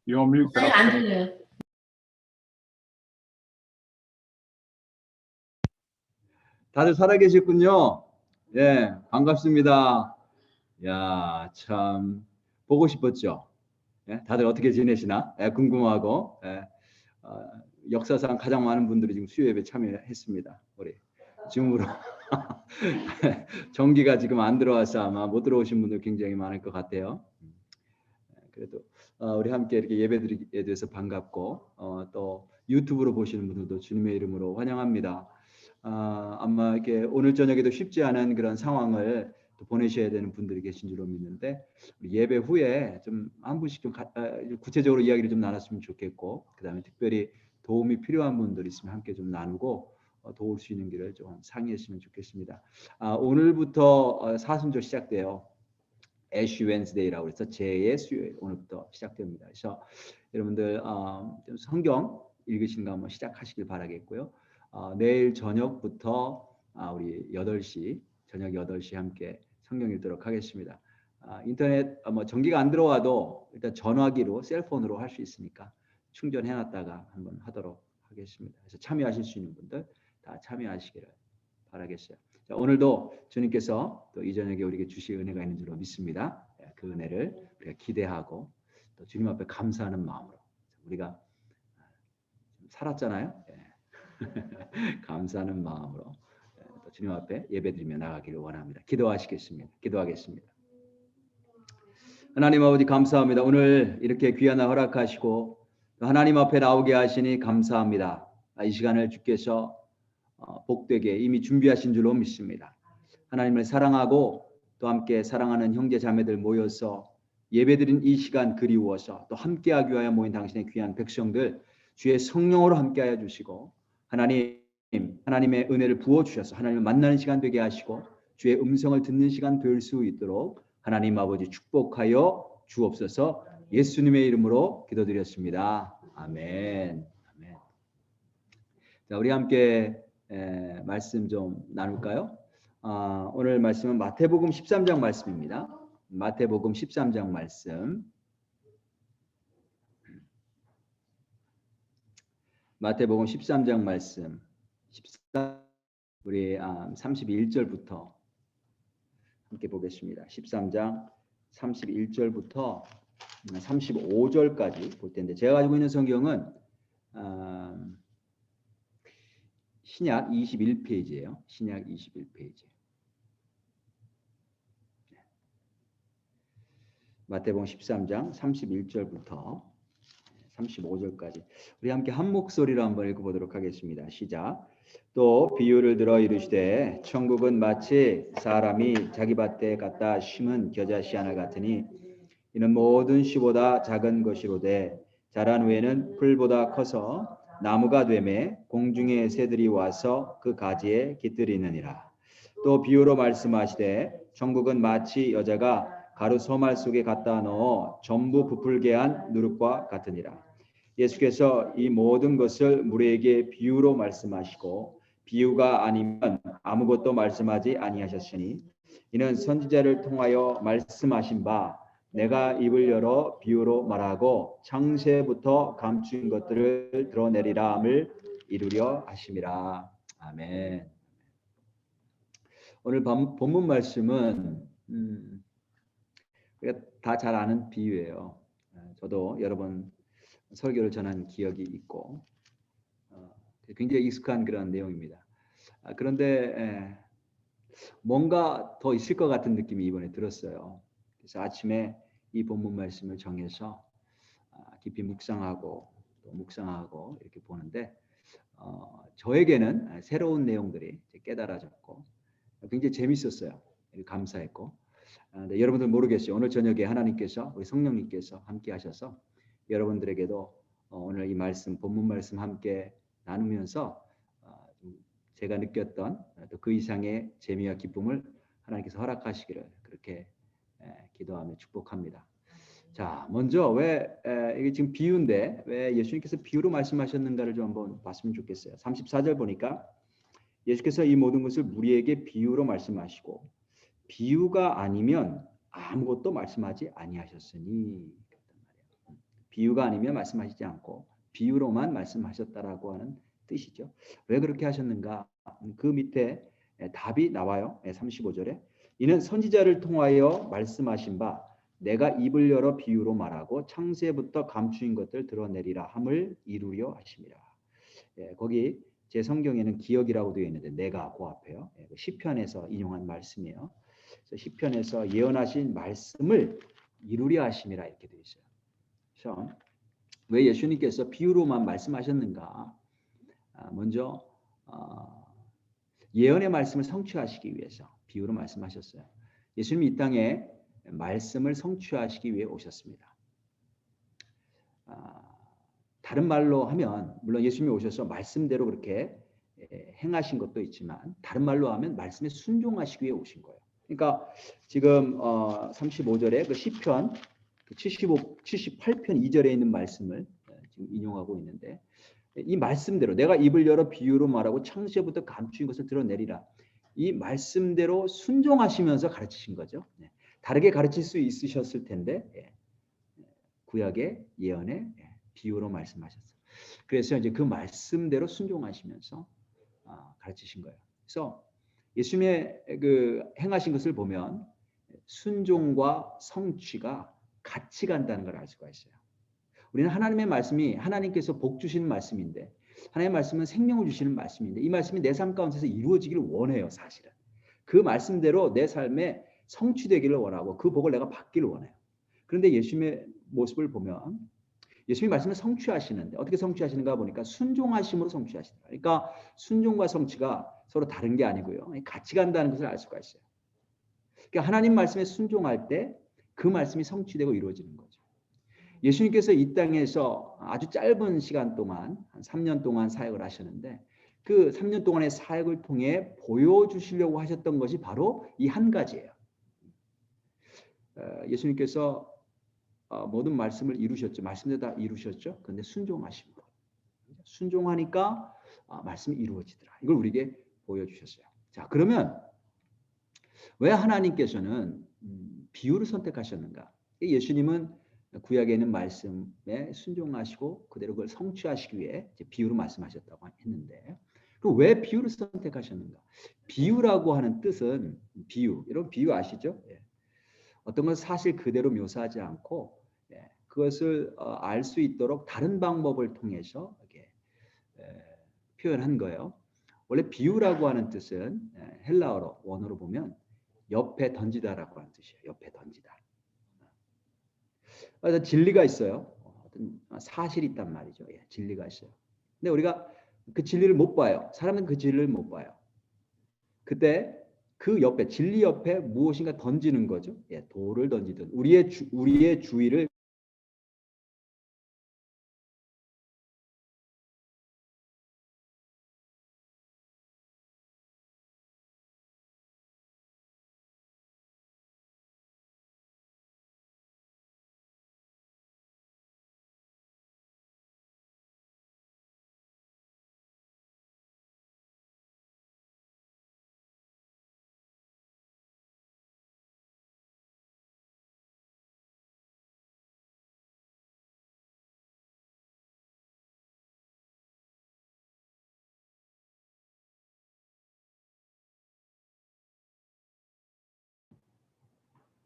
You're on mute, 목사님 안 들려요. 다들 살아계셨군요. 예, 반갑습니다. 야, 참 보고 싶었죠. 예, 다들 어떻게 지내시나? 예, 궁금하고. 예, 역사상 가장 많은 분들이 지금 수요예배 참여했습니다. 우리 줌으로 전기가 지금 안 들어와서 아마 못 들어오신 분들 굉장히 많을 것 같아요. 그래도 우리 함께 이렇게 예배드리게 돼서 반갑고 또 유튜브로 보시는 분들도 주님의 이름으로 환영합니다. 아마 이렇게 오늘 저녁에도 쉽지 않은 그런 상황을 또 보내셔야 되는 분들이 계신 줄로 믿는데 예배 후에 좀 한 분씩 좀 구체적으로 이야기를 좀 나눴으면 좋겠고 그다음에 특별히 도움이 필요한 분들 있으면 함께 좀 나누고 도울 수 있는 길을 좀 상의했으면 좋겠습니다. 오늘부터 사순절 시작돼요. 애쉬 웬스데이라고 해서 제2의 수요일 오늘부터 시작됩니다. 그래서 여러분들 좀 성경 읽으시는 거 한번 시작하시길 바라겠고요. 내일 저녁부터 우리 8시 저녁 8시 함께 성경 읽도록 하겠습니다. 인터넷 뭐 전기가 안 들어와도 일단 전화기로 셀폰으로 할 수 있으니까 충전해 놨다가 한번 하도록 하겠습니다. 그래서 참여하실 수 있는 분들 다 참여하시기를 바라겠어요. 자, 오늘도 주님께서 또 이 저녁에 우리에게 주실 은혜가 있는 줄로 믿습니다. 그 은혜를 우리가 기대하고 또 주님 앞에 감사하는 마음으로 우리가 살았잖아요. 감사하는 마음으로 또 주님 앞에 예배드리며 나가기를 원합니다. 기도하겠습니다. 하나님 아버지 감사합니다. 오늘 이렇게 귀한 날 허락하시고 또 하나님 앞에 나오게 하시니 감사합니다. 이 시간을 주께서 복되게 이미 준비하신 줄로 믿습니다. 하나님을 사랑하고 또 함께 사랑하는 형제 자매들 모여서 예배드린 이 시간 그리워서 또 함께하기 위하여 모인 당신의 귀한 백성들 주의 성령으로 함께하여 주시고 하나님의 은혜를 부어주셔서 하나님을 만나는 시간 되게 하시고 주의 음성을 듣는 시간 될 수 있도록 하나님 아버지 축복하여 주옵소서. 예수님의 이름으로 기도드렸습니다. 아멘. 아멘. 자, 우리 함께 말씀 좀 나눌까요? 오늘 말씀은 마태복음 13장 말씀입니다. 마태복음 13장 말씀. 마태복음 13장 말씀. 우리 31절부터 함께 보겠습니다. 13장 31절부터 35절까지 볼 텐데 제가 가지고 있는 성경은 신약 21페이지예요. 신약 21페이지. 마태복음 13장 31절부터 35절까지 우리 함께 한 목소리로 한번 읽어보도록 하겠습니다. 시작. 또 비유를 들어 이르시되 천국은 마치 사람이 자기 밭에 갖다 심은 겨자씨 하나 같으니 이는 모든 씨보다 작은 것이로되 자란 후에는 풀보다 커서 나무가 되매 공중의 새들이 와서 그 가지에 깃들이느니라. 또 비유로 말씀하시되 천국은 마치 여자가 가루 소말 속에 갖다 넣어 전부 부풀게 한 누룩과 같으니라. 예수께서 이 모든 것을 우리에게 비유로 말씀하시고 비유가 아니면 아무것도 말씀하지 아니하셨으니 이는 선지자를 통하여 말씀하신 바 내가 입을 열어 비유로 말하고 창세부터 감추인 것들을 드러내리라 함을 이루려 하심이라. 아멘. 오늘 본문 말씀은 우리가 다 잘 아는 비유예요. 저도 여러 번 설교를 전한 기억이 있고 굉장히 익숙한 그런 내용입니다. 그런데 뭔가 더 있을 것 같은 느낌이 이번에 들었어요. 그래서 아침에 이 본문 말씀을 정해서 깊이 묵상하고 이렇게 보는데 저에게는 새로운 내용들이 깨달아졌고 굉장히 재밌었어요. 감사했고 근데 여러분들 모르겠어요. 오늘 저녁에 하나님께서 우리 성령님께서 함께 하셔서 여러분들에게도 오늘 이 말씀 본문 말씀 함께 나누면서 제가 느꼈던 또 그 이상의 재미와 기쁨을 하나님께서 허락하시기를 그렇게 기도하며 축복합니다. 자, 먼저 왜 이게 지금 비유인데 왜 예수님께서 비유로 말씀하셨는가를 좀 한번 봤으면 좋겠어요. 34절 보니까 예수께서 이 모든 것을 우리에게 비유로 말씀하시고 비유가 아니면 아무것도 말씀하지 아니하셨으니 비유가 아니면 말씀하시지 않고 비유로만 말씀하셨다라고 하는 뜻이죠. 왜 그렇게 하셨는가? 그 밑에 답이 나와요. 35절에 이는 선지자를 통하여 말씀하신 바 내가 입을 열어 비유로 말하고 창세부터 감추인 것들 드러내리라 함을 이루려 하심이라. 거기 제 성경에는 기억이라고 되어 있는데 내가 그 앞에요. 시편에서 인용한 말씀이에요. 그래서 시편에서 예언하신 말씀을 이루려 하심이라 이렇게 되어 있어요. 그래서 왜 예수님께서 비유로만 말씀하셨는가? 먼저 예언의 말씀을 성취하시기 위해서 비유로 말씀하셨어요. 예수님이 이 땅에 말씀을 성취하시기 위해 오셨습니다. 다른 말로 하면 물론 예수님이 오셔서 말씀대로 그렇게 행하신 것도 있지만 다른 말로 하면 말씀에 순종하시기 위해 오신 거예요. 그러니까 지금 35절에 그 시편 78편 2절에 있는 말씀을 지금 인용하고 있는데 이 말씀대로 내가 입을 열어 비유로 말하고 창세부터 감추인 것을 드러내리라. 이 말씀대로 순종하시면서 가르치신 거죠. 다르게 가르칠 수 있으셨을 텐데 구약의 예언의 비유로 말씀하셨어요. 그래서 이제 그 말씀대로 순종하시면서 가르치신 거예요. 그래서 예수님의 그 행하신 것을 보면 순종과 성취가 같이 간다는 걸 알 수가 있어요. 우리는 하나님의 말씀이 하나님께서 복 주시는 말씀인데 하나님의 말씀은 생명을 주시는 말씀인데 이 말씀이 내 삶 가운데서 이루어지기를 원해요. 사실은 그 말씀대로 내 삶에 성취되기를 원하고 그 복을 내가 받기를 원해요. 그런데 예수님의 모습을 보면 예수님이 말씀을 성취하시는데 어떻게 성취하시는가 보니까 순종하심으로 성취하신다. 그러니까 순종과 성취가 서로 다른 게 아니고요. 같이 간다는 것을 알 수가 있어요. 그러니까 하나님 말씀에 순종할 때 그 말씀이 성취되고 이루어지는 거죠. 예수님께서 이 땅에서 아주 짧은 시간 동안 한 3년 동안 사역을 하셨는데 그 3년 동안의 사역을 통해 보여주시려고 하셨던 것이 바로 이 한 가지예요. 예수님께서 모든 말씀을 이루셨죠. 말씀대로 다 이루셨죠. 그런데 순종하심으로. 순종하니까 말씀이 이루어지더라. 이걸 우리에게 보여주셨어요. 자, 그러면 왜 하나님께서는 비유를 선택하셨는가? 예수님은 구약에 있는 말씀에 순종하시고 그대로 그걸 성취하시기 위해 비유로 말씀하셨다고 했는데 그럼 왜 비유를 선택하셨는가? 비유라고 하는 뜻은 비유. 여러분 비유 아시죠? 어떤 건 사실 그대로 묘사하지 않고 그것을 알 수 있도록 다른 방법을 통해서 이렇게 표현한 거예요. 원래 비유라고 하는 뜻은 헬라어로 원어로 보면 옆에 던지다라고 하는 뜻이에요. 옆에 던지다. 그래서 진리가 있어요. 어떤 사실이 있단 말이죠. 진리가 있어요. 근데 우리가 그 진리를 못 봐요. 사람은 그 진리를 못 봐요. 그때 그 옆에 진리 옆에 무엇인가 던지는 거죠. 돌을 던지든 우리의 주위를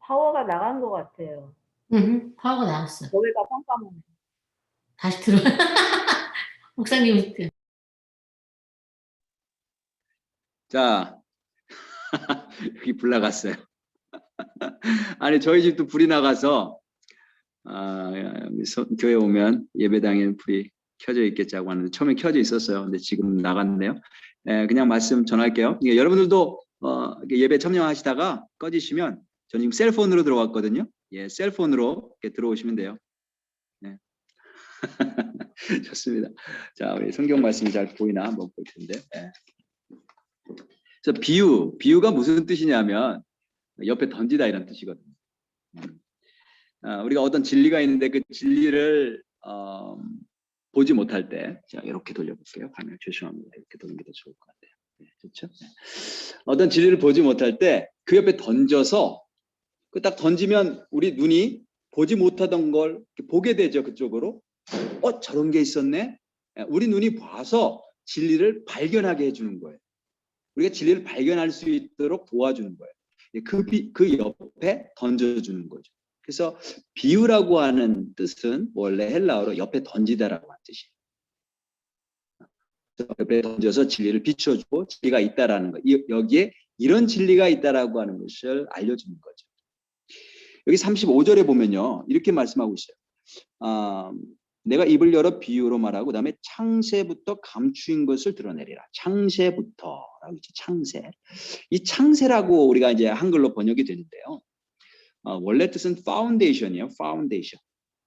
파워가 나간 것 같아요. 파워가 나갔어. 거기가 깜깜하네. 다시 들어. 목사님. 자 여기 불 나갔어요. 아니 저희 집도 불이 나가서 교회 오면 예배당에는 불이 켜져 있겠자고 하는데 처음에 켜져 있었어요. 근데 지금 나갔네요. 그냥 말씀 전할게요. 여러분들도 예배 참여하시다가 꺼지시면 저는 지금 셀폰으로 들어왔거든요. 셀폰으로 이렇게 들어오시면 돼요. 네. 좋습니다. 자, 우리 성경 말씀이 잘 보이나 한번 볼 텐데. 그래서 비유가 무슨 뜻이냐면 옆에 던지다 이런 뜻이거든요. 우리가 어떤 진리가 있는데 그 진리를 보지 못할 때, 자 이렇게 돌려볼게요. 화면 죄송합니다. 이렇게 도는 게 더 좋을 것 같아요. 그렇죠? 어떤 진리를 보지 못할 때 그 옆에 던져서 그 딱 던지면 우리 눈이 보지 못하던 걸 보게 되죠. 그쪽으로. 저런 게 있었네. 우리 눈이 봐서 진리를 발견하게 해주는 거예요. 우리가 진리를 발견할 수 있도록 도와주는 거예요. 그 옆에 던져주는 거죠. 그래서 비유라고 하는 뜻은 원래 헬라어로 옆에 던지다라고 하는 뜻이에요. 옆에 던져서 진리를 비춰주고 진리가 있다라는 거. 여기에 이런 진리가 있다라고 하는 것을 알려주는 거죠. 여기 35절에 보면요, 이렇게 말씀하고 있어요. 내가 입을 열어 비유로 말하고 그다음에 창세부터 감추인 것을 드러내리라. 창세부터라고 있지. 창세. 이 창세라고 우리가 이제 한글로 번역이 되는데요. 원래 뜻은 foundation이에요. foundation.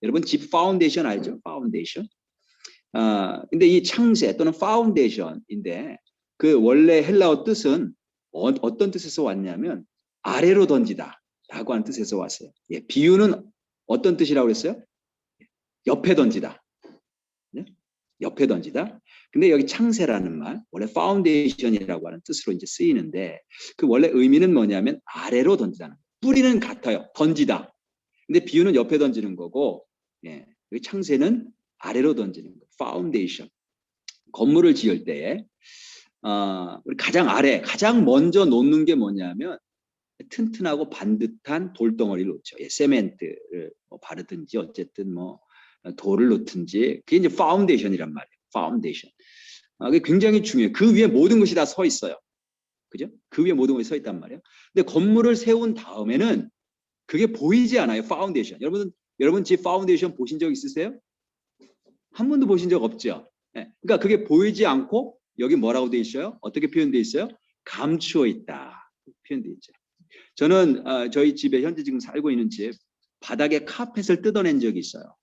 여러분 집 파운데이션 알죠? 파운데이션. 근데 이 창세 또는 foundation인데 그 원래 헬라어 뜻은 어떤 뜻에서 왔냐면 아래로 던지다 라고 하는 뜻에서 왔어요. 예, 비유는 어떤 뜻이라고 그랬어요? 옆에 던지다. 네? 옆에 던지다. 근데 여기 창세라는 말, 원래 파운데이션이라고 하는 뜻으로 이제 쓰이는데 그 원래 의미는 뭐냐면 아래로 던지다는 거예요. 뿌리는 같아요. 던지다. 근데 비유는 옆에 던지는 거고, 예, 여기 창세는 아래로 던지는 거예요. 파운데이션. 건물을 지을 때에 우리 가장 아래, 가장 먼저 놓는 게 뭐냐면 튼튼하고 반듯한 돌덩어리를 놓죠. 예, 세멘트를 바르든지 어쨌든 돌을 놓든지 그게 이제 파운데이션이란 말이에요. 파운데이션. 그게 굉장히 중요해요. 그 위에 모든 것이 다 서 있어요. 그죠? 그 위에 모든 것이 서 있단 말이에요. 근데 건물을 세운 다음에는 그게 보이지 않아요. 파운데이션. 여러분 집 파운데이션 보신 적 있으세요? 한 번도 보신 적 없죠? 네. 그러니까 그게 보이지 않고 여기 뭐라고 돼 있어요? 어떻게 표현되어 있어요? 감추어 있다. 표현되어 있죠. 저는 저희 집에 현재 지금 살고 있는 집 바닥에 카펫을 뜯어낸 적이 있어요.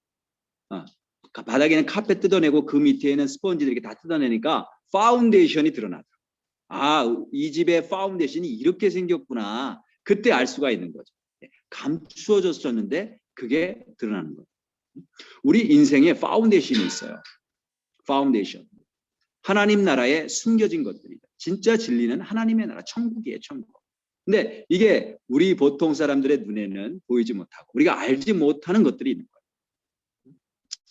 바닥에는 카펫 뜯어내고 그 밑에는 스펀지를 이렇게 다 뜯어내니까 파운데이션이 드러나죠. 이 집의 파운데이션이 이렇게 생겼구나. 그때 알 수가 있는 거죠. 감추어졌었는데 그게 드러나는 거예요. 우리 인생에 파운데이션이 있어요. 파운데이션. 하나님 나라에 숨겨진 것들이다. 진짜 진리는 하나님의 나라, 천국이에요. 천국. 근데 이게 우리 보통 사람들의 눈에는 보이지 못하고 우리가 알지 못하는 것들이 있는 거예요.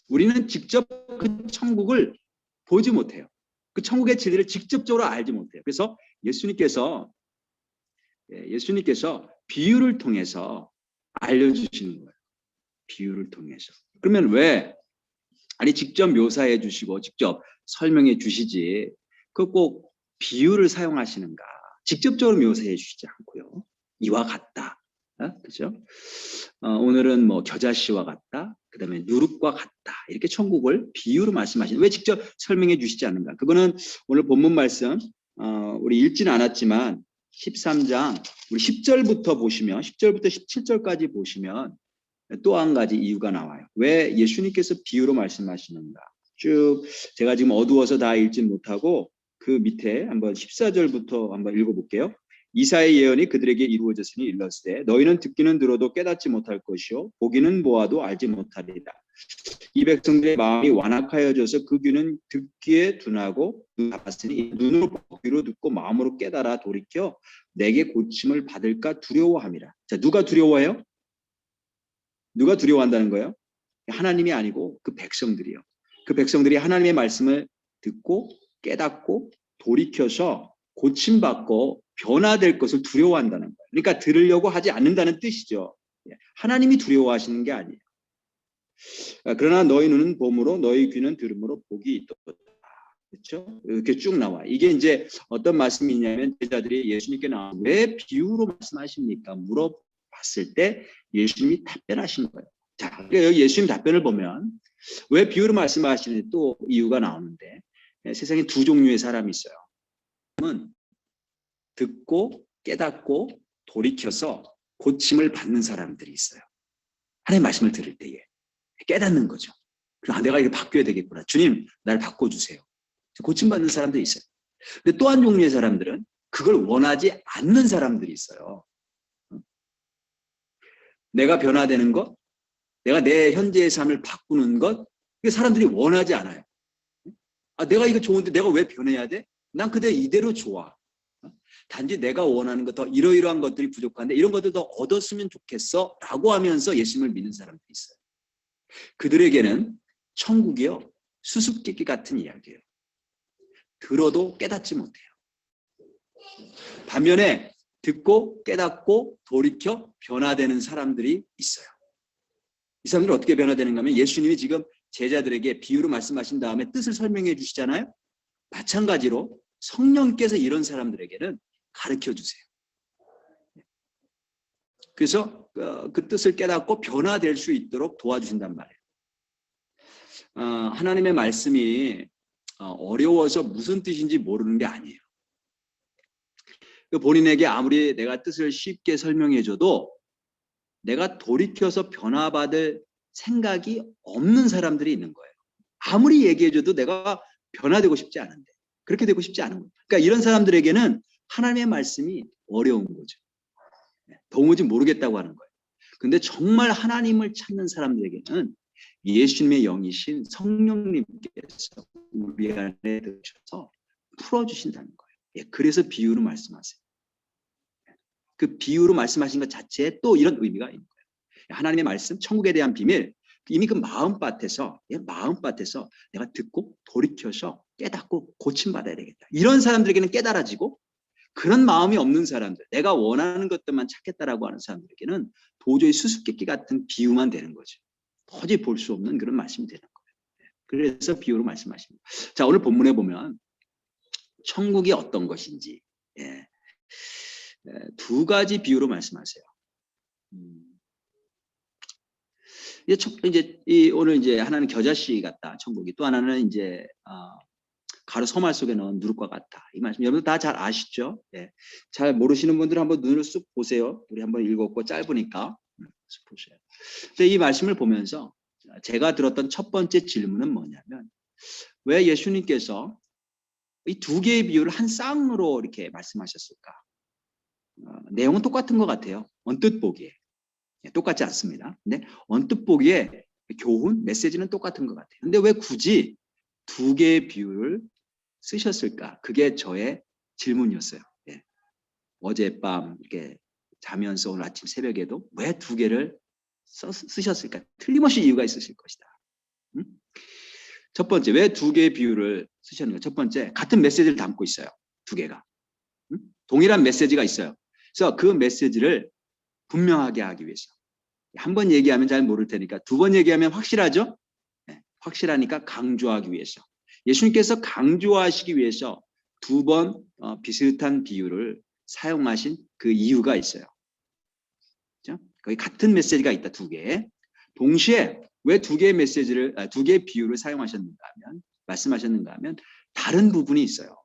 우리는 직접 그 천국을 보지 못해요. 그 천국의 진리를 직접적으로 알지 못해요. 그래서 예수님께서 비유를 통해서 알려주시는 거예요. 비유를 통해서. 그러면 왜? 직접 묘사해 주시고 직접 설명해 주시지 그 꼭 비유를 사용하시는가? 직접적으로 묘사해 주시지 않고요. 이와 같다. 그죠? 오늘은 겨자씨와 같다. 그 다음에 누룩과 같다. 이렇게 천국을 비유로 말씀하시는. 왜 직접 설명해 주시지 않는가? 그거는 오늘 본문 말씀 우리 읽지는 않았지만 13장 우리 10절부터 보시면 10절부터 17절까지 보시면 또 한 가지 이유가 나와요. 왜 예수님께서 비유로 말씀하시는가? 쭉 제가 지금 어두워서 다 읽지 못하고 그 밑에 한번 14절부터 한번 읽어볼게요. 이사의 예언이 그들에게 이루어졌으니 일렀으되 너희는 듣기는 들어도 깨닫지 못할 것이요 보기는 보아도 알지 못하리라. 이 백성들의 마음이 완악하여져서 그 귀는 듣기에 둔하고 닫았으니 눈으로 보고 귀로 듣고 마음으로 깨달아 돌이켜 내게 고침을 받을까 두려워함이라. 자, 누가 두려워해요? 누가 두려워한다는 거예요? 하나님이 아니고 그 백성들이요. 그 백성들이 하나님의 말씀을 듣고 깨닫고 돌이켜서 고침받고 변화될 것을 두려워한다는 거예요. 그러니까 들으려고 하지 않는다는 뜻이죠. 하나님이 두려워하시는 게 아니에요. 그러나 너희 눈은 봄으로 너희 귀는 들음으로 복이 있도다. 그렇죠? 이렇게 쭉 나와. 이게 이제 어떤 말씀이냐면 제자들이 예수님께 나와 왜 비유로 말씀하십니까? 물어봤을 때 예수님이 답변하신 거예요. 자, 그러니까 여기 예수님 답변을 보면 왜 비유로 말씀하시는지 또 이유가 나오는데 세상에 두 종류의 사람이 있어요. 듣고 깨닫고 돌이켜서 고침을 받는 사람들이 있어요. 하나님의 말씀을 들을 때에 깨닫는 거죠. 내가 이거 바뀌어야 되겠구나. 주님, 나를 바꿔주세요. 고침받는 사람들이 있어요. 근데 또 한 종류의 사람들은 그걸 원하지 않는 사람들이 있어요. 내가 변화되는 것, 내가 내 현재의 삶을 바꾸는 것, 이게 사람들이 원하지 않아요. 내가 이거 좋은데 내가 왜 변해야 돼? 난 그대 이대로 좋아. 단지 내가 원하는 것 더 이러이러한 것들이 부족한데 이런 것들 더 얻었으면 좋겠어 라고 하면서 예수님을 믿는 사람들이 있어요. 그들에게는 천국이요 수수께끼 같은 이야기예요. 들어도 깨닫지 못해요. 반면에 듣고 깨닫고 돌이켜 변화되는 사람들이 있어요. 이 사람들은 어떻게 변화되는가 하면 예수님이 지금 제자들에게 비유로 말씀하신 다음에 뜻을 설명해 주시잖아요. 마찬가지로 성령께서 이런 사람들에게는 가르쳐 주세요. 그래서 그 뜻을 깨닫고 변화될 수 있도록 도와주신단 말이에요. 하나님의 말씀이 어려워서 무슨 뜻인지 모르는 게 아니에요. 본인에게 아무리 내가 뜻을 쉽게 설명해줘도 내가 돌이켜서 변화받을 생각이 없는 사람들이 있는 거예요. 아무리 얘기해줘도 내가 변화되고 싶지 않은데 그렇게 되고 싶지 않은 거예요. 그러니까 이런 사람들에게는 하나님의 말씀이 어려운 거죠. 도무지 모르겠다고 하는 거예요. 근데 정말 하나님을 찾는 사람들에게는 예수님의 영이신 성령님께서 우리 안에 들으셔서 풀어주신다는 거예요. 그래서 비유로 말씀하세요. 그 비유로 말씀하신 것 자체에 또 이런 의미가 있는 거예요. 하나님의 말씀, 천국에 대한 비밀, 이미 그 마음밭에서 내가 듣고 돌이켜서 깨닫고 고침받아야 되겠다. 이런 사람들에게는 깨달아지고 그런 마음이 없는 사람들, 내가 원하는 것들만 찾겠다라고 하는 사람들에게는 도저히 수수께끼 같은 비유만 되는 거죠. 도저히 볼 수 없는 그런 말씀이 되는 거예요. 그래서 비유로 말씀하십니다. 자, 오늘 본문에 보면 천국이 어떤 것인지 두 가지 비유로 말씀하세요. 오늘 이제 하나는 겨자씨 같다, 천국이. 또 하나는 이제 가루 소말 속에 넣은 누룩과 같다. 이 말씀 여러분 다 잘 아시죠? 잘 모르시는 분들은 한번 눈을 쑥 보세요. 우리 한번 읽었고 짧으니까 쑥 보세요. 이 말씀을 보면서 제가 들었던 첫 번째 질문은 뭐냐면 왜 예수님께서 이 두 개의 비유를 한 쌍으로 이렇게 말씀하셨을까? 내용은 똑같은 것 같아요. 언뜻 보기에. 똑같지 않습니다. 근데 언뜻 보기에 교훈, 메시지는 똑같은 것 같아요. 근데 왜 굳이 두 개의 비유를 쓰셨을까? 그게 저의 질문이었어요. 어젯밤 이렇게 자면서 오늘 아침 새벽에도 왜 두 개를 쓰셨을까? 틀림없이 이유가 있으실 것이다. 첫 번째, 왜 두 개의 비유를 쓰셨는가? 첫 번째, 같은 메시지를 담고 있어요. 두 개가. 동일한 메시지가 있어요. 그래서 그 메시지를 분명하게 하기 위해서. 한 번 얘기하면 잘 모를 테니까 두 번 얘기하면 확실하죠? 확실하니까 강조하기 위해서. 예수님께서 강조하시기 위해서 두 번 비슷한 비유를 사용하신 그 이유가 있어요. 그렇죠? 거기 같은 메시지가 있다, 두 개. 동시에 왜 두 개의 메시지를, 두 개의 비유를 말씀하셨는가 하면 다른 부분이 있어요.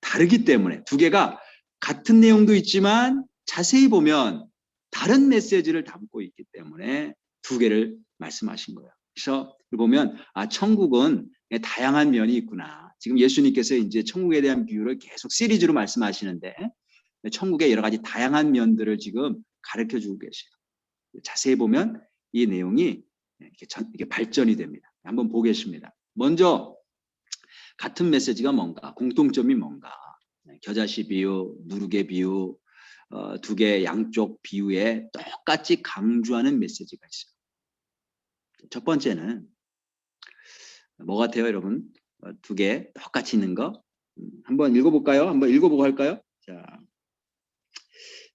다르기 때문에 두 개가 같은 내용도 있지만 자세히 보면 다른 메시지를 담고 있기 때문에 두 개를 말씀하신 거예요. 그래서 보면 천국은 다양한 면이 있구나. 지금 예수님께서 이제 천국에 대한 비유를 계속 시리즈로 말씀하시는데 천국의 여러 가지 다양한 면들을 지금 가르쳐 주고 계세요. 자세히 보면 이 내용이 이렇게 발전이 됩니다. 한번 보겠습니다. 먼저 같은 메시지가 뭔가, 공통점이 뭔가. 겨자씨 비유, 누룩의 비유, 두 개 양쪽 비유에 똑같이 강조하는 메시지가 있어요. 첫 번째는 뭐 같아요, 여러분? 두 개 똑같이 있는 거. 한번 읽어볼까요? 한번 읽어보고 할까요? 자,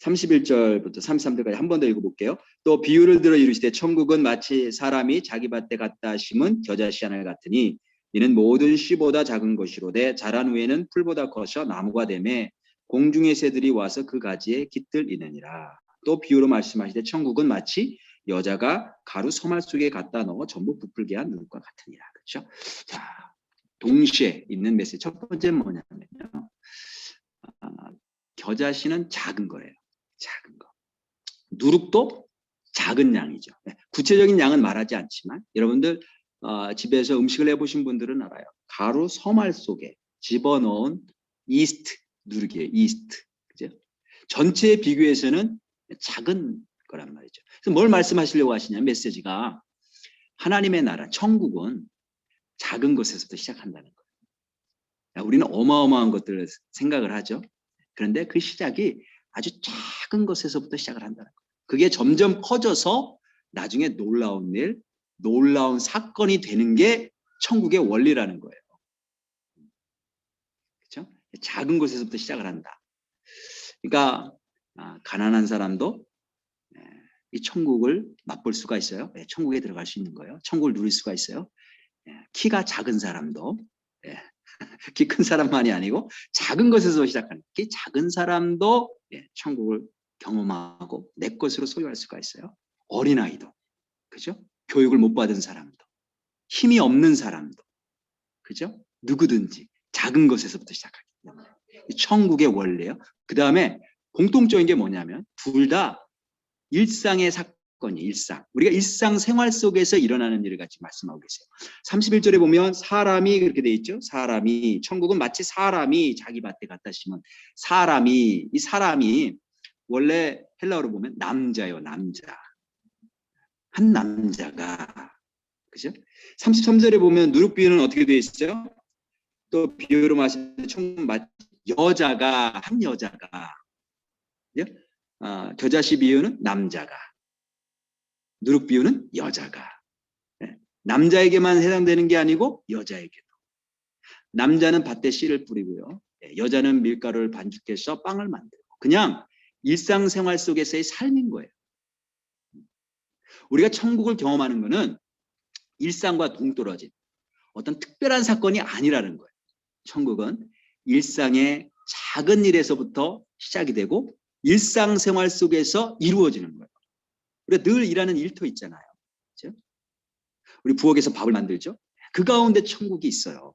31절부터 33절까지 한 번 더 읽어볼게요. 또 비유를 들어 이르시되 천국은 마치 사람이 자기 밭에 갖다 심은 겨자씨 하나 같으니 이는 모든 씨보다 작은 것이로되 자란 후에는 풀보다 커서 나무가 되매 공중의 새들이 와서 그 가지에 깃들이느니라. 또 비유로 말씀하시되 천국은 마치 여자가 가루 소말 속에 갖다 넣어 전부 부풀게 한 누룩과 같으니라. 그렇죠? 자, 동시에 있는 메시지 첫 번째는 뭐냐면요. 겨자씨는 작은 거예요. 작은 거. 누룩도 작은 양이죠. 구체적인 양은 말하지 않지만 여러분들 집에서 음식을 해보신 분들은 알아요. 가루 소말 속에 집어넣은 이스트, 누룩이에요. 이스트. 그죠? 전체에 비교해서는 작은 거란 말이죠. 그래서 뭘 말씀하시려고 하시냐면 메시지가 하나님의 나라, 천국은 작은 것에서부터 시작한다는 거예요. 우리는 어마어마한 것들을 생각을 하죠. 그런데 그 시작이 아주 작은 것에서부터 시작을 한다는 거예요. 그게 점점 커져서 나중에 놀라운 일, 놀라운 사건이 되는 게 천국의 원리라는 거예요. 그렇죠? 작은 것에서부터 시작을 한다. 그러니까 가난한 사람도 이 천국을 맛볼 수가 있어요. 천국에 들어갈 수 있는 거예요. 천국을 누릴 수가 있어요. 키가 작은 사람도, 키 큰 사람만이 아니고 작은 것에서 시작하는, 키 작은 사람도 천국을 경험하고 내 것으로 소유할 수가 있어요. 어린아이도, 그죠? 교육을 못 받은 사람도, 힘이 없는 사람도, 그죠? 누구든지 작은 것에서부터 시작하기 때문에 천국의 원리예요. 그 다음에 공통적인 게 뭐냐면 둘 다 일상의 사건이 일상. 우리가 일상생활 속에서 일어나는 일을 같이 말씀하고 계세요. 31절에 보면 사람이 그렇게 돼 있죠. 사람이, 천국은 마치 사람이 자기 밭에 갖다 심은 사람이, 이 사람이 원래 헬라어로 보면 남자요, 남자. 한 남자가, 그죠? 33절에 보면 누룩 비유는 어떻게 돼 있어요? 또 비유로 마시는 천국 마치 여자가, 한 여자가, 그죠? 겨자씨 비유는 남자가, 누룩 비유는 여자가. 남자에게만 해당되는 게 아니고 여자에게도. 남자는 밭에 씨를 뿌리고요. 여자는 밀가루를 반죽해서 빵을 만들고. 그냥 일상생활 속에서의 삶인 거예요. 우리가 천국을 경험하는 것은 일상과 동떨어진 어떤 특별한 사건이 아니라는 거예요. 천국은 일상의 작은 일에서부터 시작이 되고 일상생활 속에서 이루어지는 거예요. 우리가 늘 일하는 일터 있잖아요. 그렇죠? 우리 부엌에서 밥을 만들죠. 그 가운데 천국이 있어요.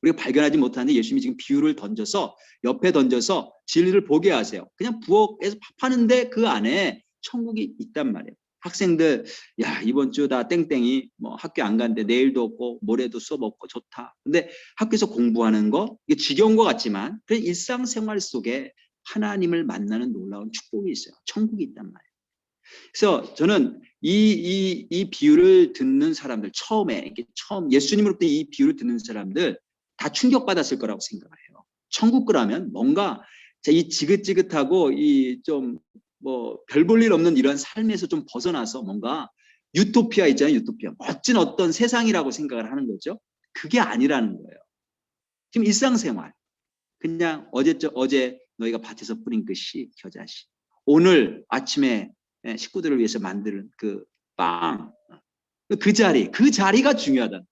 우리가 발견하지 못하는데 예수님이 지금 비유를 던져서 옆에 던져서 진리를 보게 하세요. 그냥 부엌에서 밥하는데 그 안에 천국이 있단 말이에요. 학생들, 야, 이번 주 다 땡땡이 뭐 학교 안 간대, 내일도 없고 모레도 수업 없고 좋다. 근데 학교에서 공부하는 거 이게 지겨운 것 같지만 그 일상생활 속에 하나님을 만나는 놀라운 축복이 있어요. 천국이 있단 말이에요. 그래서 저는 이 비유를 듣는 사람들, 처음 예수님으로부터 이 비유를 듣는 사람들 다 충격받았을 거라고 생각해요. 천국 거라면 뭔가 이 지긋지긋하고 이 좀 뭐 별 볼 일 없는 이런 삶에서 좀 벗어나서 뭔가 유토피아 있잖아요. 유토피아. 멋진 어떤 세상이라고 생각을 하는 거죠. 그게 아니라는 거예요. 지금 일상생활. 그냥 어제 너희가 밭에서 뿌린 그 씨, 겨자씨. 오늘 아침에 식구들을 위해서 만드는 그 빵. 그 자리가 중요하다.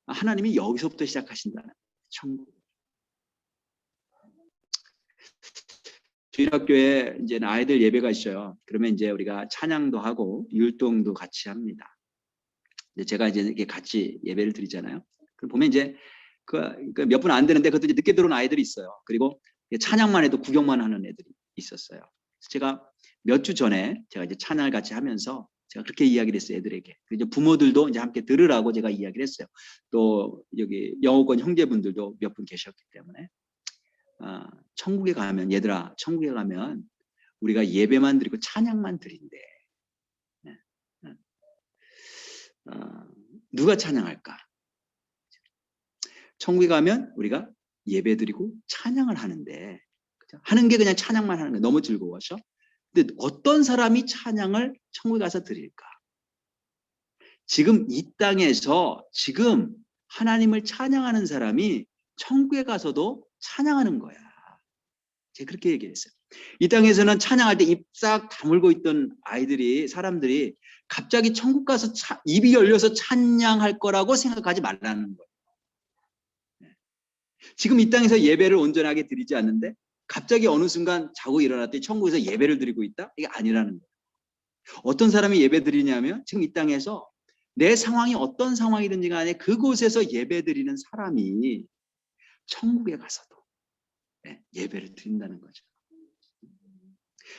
하나님이 여기서부터 시작하신다는 천국. 주일학교에 이제 아이들 예배가 있어요. 그러면 이제 우리가 찬양도 하고 율동도 같이 합니다. 근데 제가 이제 이렇게 같이 예배를 드리잖아요. 그럼 보면 이제 그 몇 분 안 되는데 그것도 이제 늦게 들어온 아이들이 있어요. 그리고 찬양만 해도 구경만 하는 애들이 있었어요. 그래서 제가 몇 주 전에 제가 이제 찬양을 같이 하면서 제가 그렇게 이야기를 했어요, 애들에게. 그리고 이제 부모들도 이제 함께 들으라고 제가 이야기를 했어요. 또 여기 영어권 형제분들도 몇 분 계셨기 때문에. 천국에 가면, 얘들아, 천국에 가면 우리가 예배만 드리고 찬양만 드린대. 누가 찬양할까? 천국에 가면 우리가 예배 드리고 찬양을 하는데, 그죠? 하는 게 그냥 찬양만 하는 게 너무 즐거워서. 근데 어떤 사람이 찬양을 천국에 가서 드릴까? 지금 이 땅에서 지금 하나님을 찬양하는 사람이 천국에 가서도 찬양하는 거야. 제가 그렇게 얘기했어요. 이 땅에서는 찬양할 때 입 싹 다물고 있던 사람들이 갑자기 천국 가서 입이 열려서 찬양할 거라고 생각하지 말라는 거예요. 지금 이 땅에서 예배를 온전하게 드리지 않는데 갑자기 어느 순간 자고 일어났더니 천국에서 예배를 드리고 있다? 이게 아니라는 거예요. 어떤 사람이 예배 드리냐면 지금 이 땅에서 내 상황이 어떤 상황이든지 간에 그곳에서 예배 드리는 사람이 천국에 가서도 예배를 드린다는 거죠.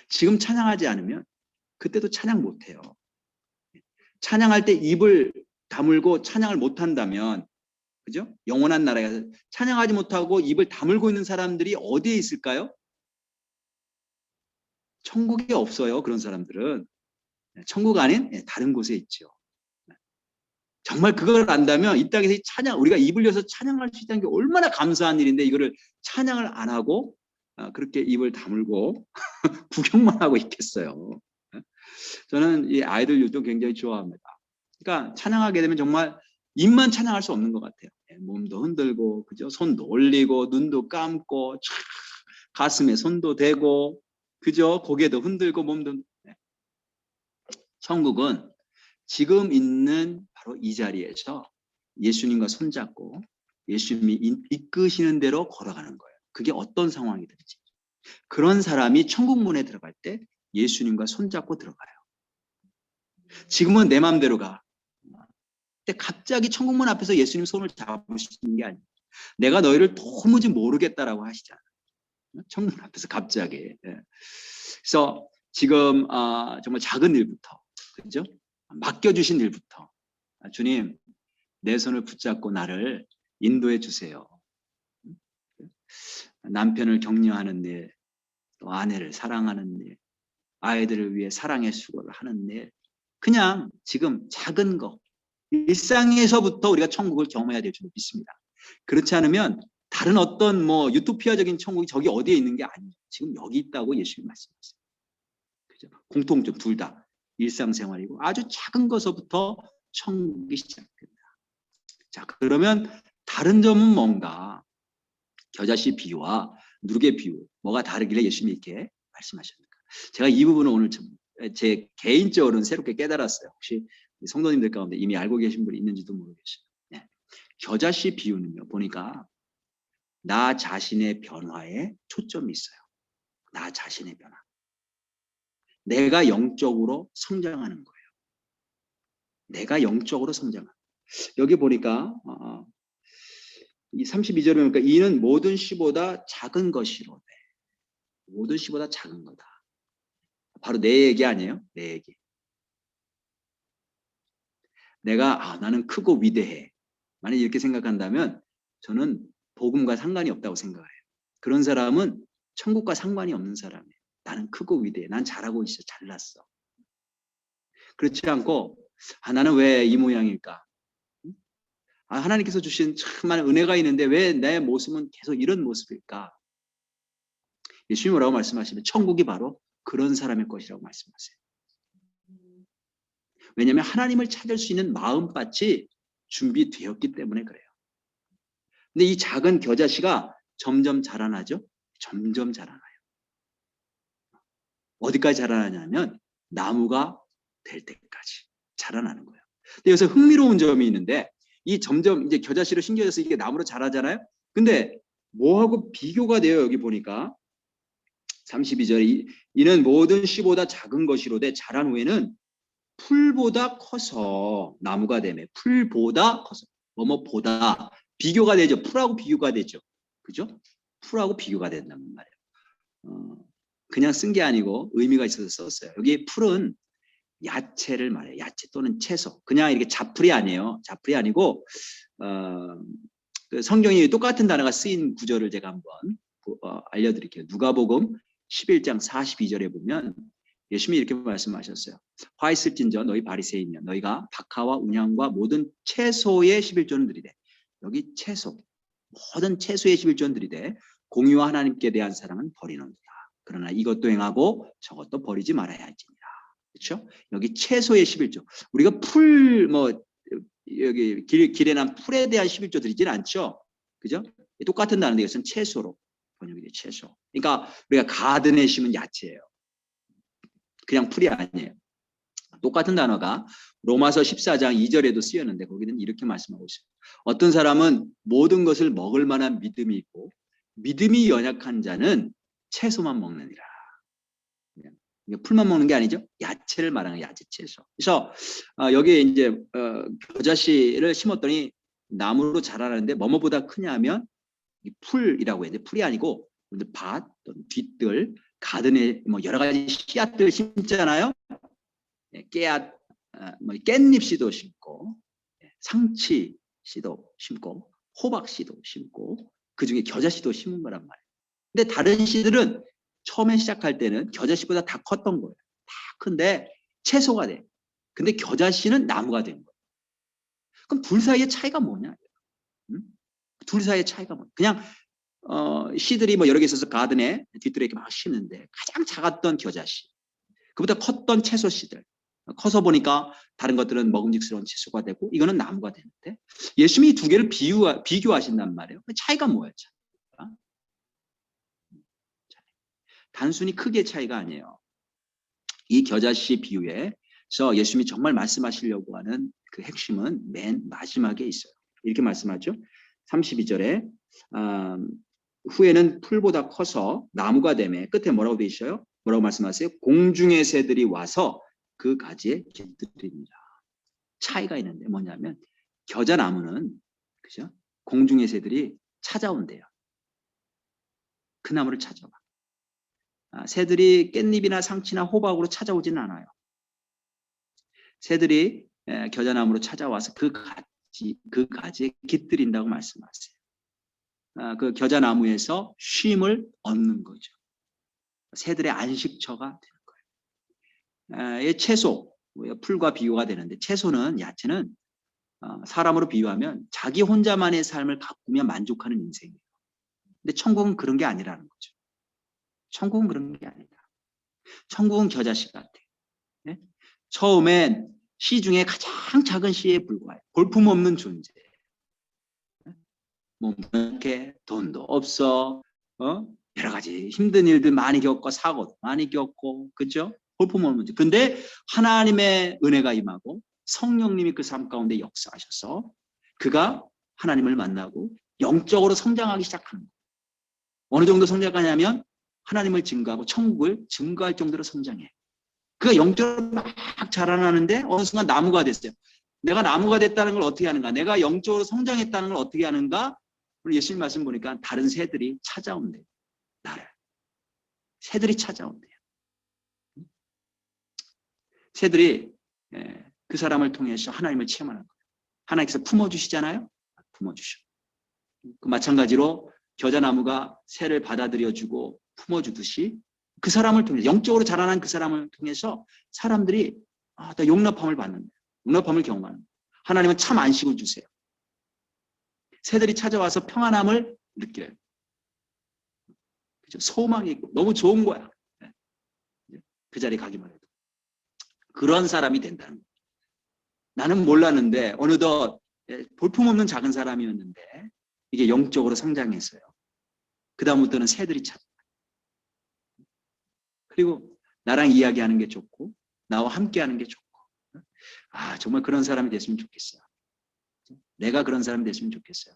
지금 찬양하지 않으면 그때도 찬양 못해요. 찬양할 때 입을 다물고 찬양을 못한다면, 그죠? 영원한 나라에 가서 찬양하지 못하고 입을 다물고 있는 사람들이 어디에 있을까요? 천국에 없어요. 그런 사람들은. 천국 아닌 다른 곳에 있죠. 정말 그걸 안다면 이 땅에서 우리가 입을 열어서 찬양할 수 있다는 게 얼마나 감사한 일인데 이거를 찬양을 안 하고 그렇게 입을 다물고 구경만 하고 있겠어요. 저는 이 아이들 율동 굉장히 좋아합니다. 그러니까 찬양하게 되면 정말 입만 찬양할 수 없는 것 같아요. 몸도 흔들고, 그죠? 손도 올리고, 눈도 감고, 가슴에 손도 대고, 그죠? 고개도 흔들고, 몸도. 천국은 지금 있는 바로 이 자리에서 예수님과 손잡고 예수님이 이끄시는 대로 걸어가는 거예요. 그게 어떤 상황이든지. 그런 사람이 천국 문에 들어갈 때 예수님과 손잡고 들어가요. 지금은 내 마음대로 가. 근데 갑자기 천국문 앞에서 예수님 손을 잡으시는 게 아니에요. 내가 너희를 도무지 모르겠다라고 하시잖아요. 천국문 앞에서 갑자기. 그래서 지금 정말 작은 일부터, 그죠? 맡겨주신 일부터, 주님 내 손을 붙잡고 나를 인도해 주세요. 남편을 격려하는 일, 또 아내를 사랑하는 일, 아이들을 위해 사랑의 수고를 하는 일, 그냥 지금 작은 거, 일상에서부터 우리가 천국을 경험해야 될 줄 믿습니다. 그렇지 않으면 다른 어떤 뭐 유토피아적인 천국이 저기 어디에 있는 게 아니에요. 지금 여기 있다고 예수님 말씀하세요. 그죠? 공통점 둘 다 일상생활이고 아주 작은 것서부터 천국이 시작됩니다. 자, 그러면 다른 점은 뭔가? 겨자씨 비유와 누룩의 비유, 뭐가 다르길래 예수님이 이렇게 말씀하셨는가? 제가 이 부분을 오늘 제 개인적으로는 새롭게 깨달았어요. 혹시 성도님들 가운데 이미 알고 계신 분이 있는지도 모르겠어요. 네. 겨자씨 비유는요, 보니까 나 자신의 변화에 초점이 있어요. 나 자신의 변화. 내가 영적으로 성장하는 거예요. 내가 영적으로 성장하는 거예요. 여기 보니까 이 32절에 보니까 이는 모든 씨보다 작은 것이로되. 모든 씨보다 작은 거다. 바로 내 얘기 아니에요? 내 얘기. 내가 나는 크고 위대해. 만약 이렇게 생각한다면 저는 복음과 상관이 없다고 생각해요. 그런 사람은 천국과 상관이 없는 사람이에요. 나는 크고 위대해. 난 잘하고 있어. 잘났어. 그렇지 않고 나는 왜 이 모양일까? 하나님께서 주신 참 많은 은혜가 있는데 왜 내 모습은 계속 이런 모습일까? 예수님이 뭐라고 말씀하시면 천국이 바로 그런 사람의 것이라고 말씀하세요. 왜냐하면 하나님을 찾을 수 있는 마음밭이 준비되었기 때문에 그래요. 근데 이 작은 겨자씨가 점점 자라나죠? 점점 자라나요. 어디까지 자라나냐면 나무가 될 때까지 자라나는 거예요. 근데 여기서 흥미로운 점이 있는데 이 점점 이제 겨자씨로 심겨져서 이게 나무로 자라잖아요. 근데 뭐하고 비교가 돼요? 여기 보니까 32절에 이는 모든 씨보다 작은 것이로되 자란 후에는 풀보다 커서 나무가 되며 풀보다 커서 뭐뭐보다 비교가 되죠. 풀하고 비교가 되죠. 그죠? 풀하고 비교가 된단 말이에요. 그냥 쓴 게 아니고 의미가 있어서 썼어요. 여기 풀은 야채를 말해요. 야채 또는 채소. 그냥 이렇게 잡풀이 아니에요. 잡풀이 아니고 그 성경이 똑같은 단어가 쓰인 구절을 제가 한번 알려드릴게요. 누가복음 11장 42절에 보면 예수님이 이렇게 말씀하셨어요. 화 있을진저 너희 바리새인이여 너희가 박하와 운향과 모든 채소의 11조는 드리되. 여기 채소, 모든 채소의 11조는 드리되 공의와 하나님께 대한 사랑은 버리는도다. 그러나 이것도 행하고 저것도 버리지 말아야 할지니라. 그렇죠? 여기 채소의 11조. 우리가 풀 여기 길에 난 풀에 대한 11조 드리지는 않죠. 그죠? 똑같은 단어인데 이것은 채소로 번역이 돼. 채소. 그러니까 우리가 가든에 심은 야채예요. 그냥 풀이 아니에요. 똑같은 단어가 로마서 14장 2절에도 쓰였는데 거기는 이렇게 말씀하고 있어요. 어떤 사람은 모든 것을 먹을 만한 믿음이 있고 믿음이 연약한 자는 채소만 먹느니라. 풀만 먹는 게 아니죠. 야채를 말하는 야채 채소. 그래서 여기에 이제 겨자씨를 심었더니 나무로 자라는데 뭐뭐보다 크냐면 풀이라고 해야 돼. 풀이 아니고 밭, 뒤뜰, 가든에 뭐 여러 가지 씨앗들 심잖아요. 깨앗, 깻잎씨도 심고, 상치씨도 심고, 호박씨도 심고, 그 중에 겨자씨도 심은 거란 말이에요. 근데 다른 씨들은 처음에 시작할 때는 겨자씨보다 다 컸던 거예요. 다 큰데 채소가 돼. 근데 겨자씨는 나무가 된 거예요. 그럼 둘 사이의 차이가 뭐냐? 둘 사이의 차이가 뭐냐? 그냥 씨들이 뭐 여러 개 있어서 가든에 뒤뜰에 이렇게 막 심는데 가장 작았던 겨자씨, 그보다 컸던 채소 씨들, 커서 보니까 다른 것들은 먹음직스러운 채소가 되고 이거는 나무가 되는데 예수님이 두 개를 비교하신단 말이에요. 그 차이가 뭐였죠? 단순히 크기의 차이가 아니에요. 이 겨자씨 비유에서 예수님이 정말 말씀하시려고 하는 그 핵심은 맨 마지막에 있어요. 이렇게 말씀하죠. 32절에 후에는 풀보다 커서 나무가 되매 끝에 뭐라고 되어 있어요? 뭐라고 말씀하세요? 공중의 새들이 와서 그 가지에 깃들입니다. 차이가 있는데 뭐냐면 겨자나무는 그죠? 공중의 새들이 찾아온대요. 그 나무를 찾아와. 새들이 깻잎이나 상치나 호박으로 찾아오지는 않아요. 새들이 겨자나무로 찾아와서 그 가지에 깃들인다고 말씀하세요. 그 겨자나무에서 쉼을 얻는 거죠. 새들의 안식처가 되는 거예요. 이 채소, 풀과 비유가 되는데 채소는 야채는 사람으로 비유하면 자기 혼자만의 삶을 가꾸며 만족하는 인생이에요. 근데 천국은 그런 게 아니라는 거죠. 천국은 그런 게 아니다. 천국은 겨자씨 같아요. 네? 처음엔 씨 중에 가장 작은 씨에 불과해요. 볼품없는 존재. 뭐 이렇게 돈도 없어, 여러 가지 힘든 일들 많이 겪고 사고도 많이 겪고, 그렇죠? 볼품없는 문제. 근데 하나님의 은혜가 임하고 성령님이 그 삶 가운데 역사하셔서 그가 하나님을 만나고 영적으로 성장하기 시작하는 거예요. 어느 정도 성장하냐면 하나님을 증거하고 천국을 증거할 정도로 성장해. 그가 영적으로 막 자라나는데 어느 순간 나무가 됐어요. 내가 나무가 됐다는 걸 어떻게 하는가? 내가 영적으로 성장했다는 걸 어떻게 하는가? 오늘 예수님 말씀 보니까 다른 새들이 찾아온대요. 나를. 새들이 찾아온대요. 새들이 그 사람을 통해서 하나님을 체험하는 거예요. 하나님께서 품어주시잖아요. 품어주셔. 마찬가지로 겨자나무가 새를 받아들여주고 품어주듯이 그 사람을 통해서 영적으로 자라난 그 사람을 통해서 사람들이 더 용납함을 받는 거예요. 용납함을 경험하는 거예요. 하나님은 참 안식을 주세요. 새들이 찾아와서 평안함을 느껴요. 그죠? 소망이 있고 너무 좋은 거야. 그 자리에 가기만 해도. 그런 사람이 된다는 거예요. 나는 몰랐는데 어느덧 볼품없는 작은 사람이었는데 이게 영적으로 성장했어요. 그 다음부터는 새들이 찾아와요. 그리고 나랑 이야기하는 게 좋고 나와 함께하는 게 좋고 정말 그런 사람이 됐으면 좋겠어요. 내가 그런 사람이 됐으면 좋겠어요.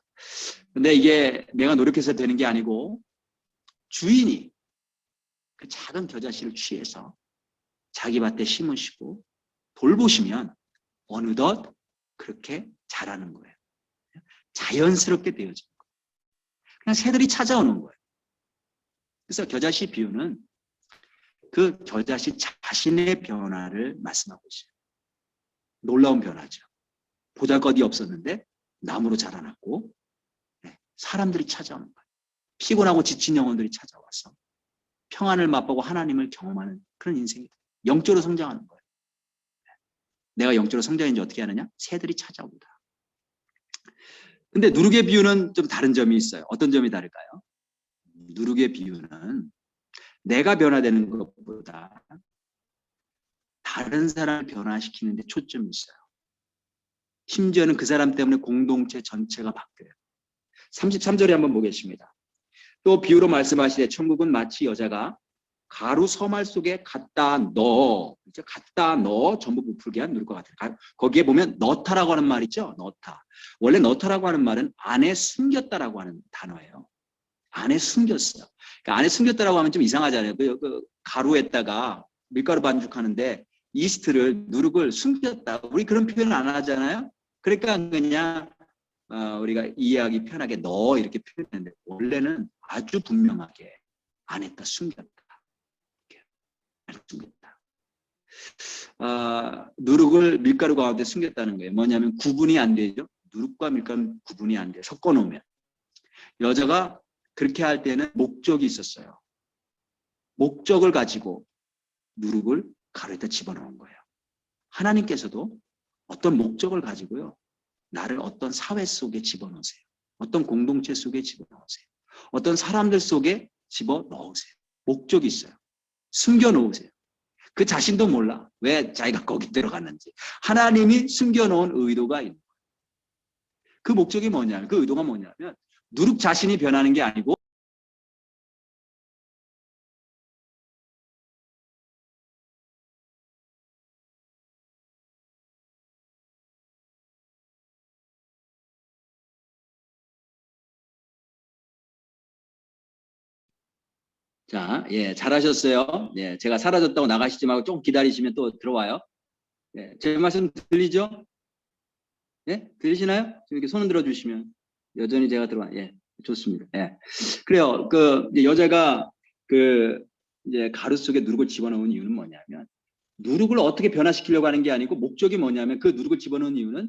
근데 이게 내가 노력해서 되는 게 아니고 주인이 그 작은 겨자씨를 취해서 자기 밭에 심으시고 돌보시면 어느덧 그렇게 자라는 거예요. 자연스럽게 되어지는 거예요. 그냥 새들이 찾아오는 거예요. 그래서 겨자씨 비유는 그 겨자씨 자신의 변화를 말씀하고 있어요. 놀라운 변화죠. 보잘것이 없었는데 나무로 자라났고 사람들이 찾아오는 거예요. 피곤하고 지친 영혼들이 찾아와서 평안을 맛보고 하나님을 경험하는 그런 인생이다. 영적으로 성장하는 거예요. 내가 영적으로 성장인지 어떻게 하느냐? 새들이 찾아온다. 근데 누룩의 비유는 좀 다른 점이 있어요. 어떤 점이 다를까요? 누룩의 비유는 내가 변화되는 것보다 다른 사람을 변화시키는 데 초점이 있어요. 심지어는 그 사람 때문에 공동체 전체가 바뀌어요. 33절에 한번 보겠습니다. 또 비유로 말씀하시되 천국은 마치 여자가 가루 서말 속에 갖다 넣어 전부 부풀게 한 누룩과 같아요. 거기에 보면 넣다라고 하는 말 있죠. 넣다. 원래 넣다라고 하는 말은 안에 숨겼다라고 하는 단어예요. 안에 숨겼어요. 그러니까 안에 숨겼다라고 하면 좀 이상하잖아요. 그 가루에다가 밀가루 반죽하는데 이스트를 누룩을 숨겼다. 우리 그런 표현을 안 하잖아요. 그러니까 그냥 우리가 이해하기 편하게 넣어 이렇게 표현했는데 원래는 아주 분명하게 안에다 숨겼다. 숨겼다. 누룩을 밀가루 가운데 숨겼다는 거예요. 뭐냐면 구분이 안 되죠. 누룩과 밀가루 구분이 안 돼요. 섞어 놓으면. 여자가 그렇게 할 때는 목적이 있었어요. 목적을 가지고 누룩을 가루에다 집어넣은 거예요. 하나님께서도 어떤 목적을 가지고요. 나를 어떤 사회 속에 집어넣으세요. 어떤 공동체 속에 집어넣으세요. 어떤 사람들 속에 집어 넣으세요. 목적이 있어요. 숨겨 놓으세요. 그 자신도 몰라. 왜 자기가 거기 들어갔는지. 하나님이 숨겨놓은 의도가 있는 거예요. 그 목적이 뭐냐면, 그 의도가 뭐냐면 누룩 자신이 변하는 게 아니고 자, 예, 잘하셨어요. 예, 제가 사라졌다고 나가시지 말고 좀 기다리시면 또 들어와요. 예, 제 말씀 들리죠? 예, 들리시나요? 지금 이렇게 손을 들어주시면 여전히 제가 들어와. 예, 좋습니다. 예, 그래요. 그 이제 여자가 그 이제 가루 속에 누룩을 집어넣은 이유는 뭐냐면 누룩을 어떻게 변화시키려고 하는 게 아니고 목적이 뭐냐면 그 누룩을 집어넣은 이유는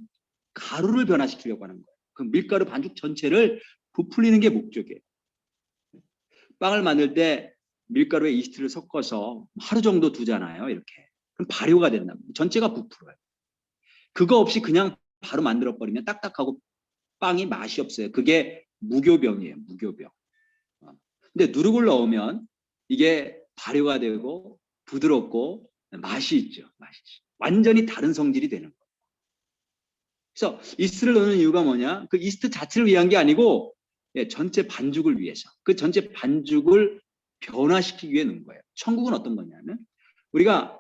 가루를 변화시키려고 하는 거예요. 그 밀가루 반죽 전체를 부풀리는 게 목적이에요. 빵을 만들 때 밀가루에 이스트를 섞어서 하루 정도 두잖아요. 이렇게. 그럼 발효가 된다. 전체가 부풀어요. 그거 없이 그냥 바로 만들어버리면 딱딱하고 빵이 맛이 없어요. 그게 무교병이에요. 무교병. 근데 누룩을 넣으면 이게 발효가 되고 부드럽고 맛이 있죠. 맛있죠. 완전히 다른 성질이 되는 거예요. 그래서 이스트를 넣는 이유가 뭐냐? 그 이스트 자체를 위한 게 아니고 예, 전체 반죽을 위해서. 그 전체 반죽을 변화시키기 위해 넣은 거예요. 천국은 어떤 거냐면 우리가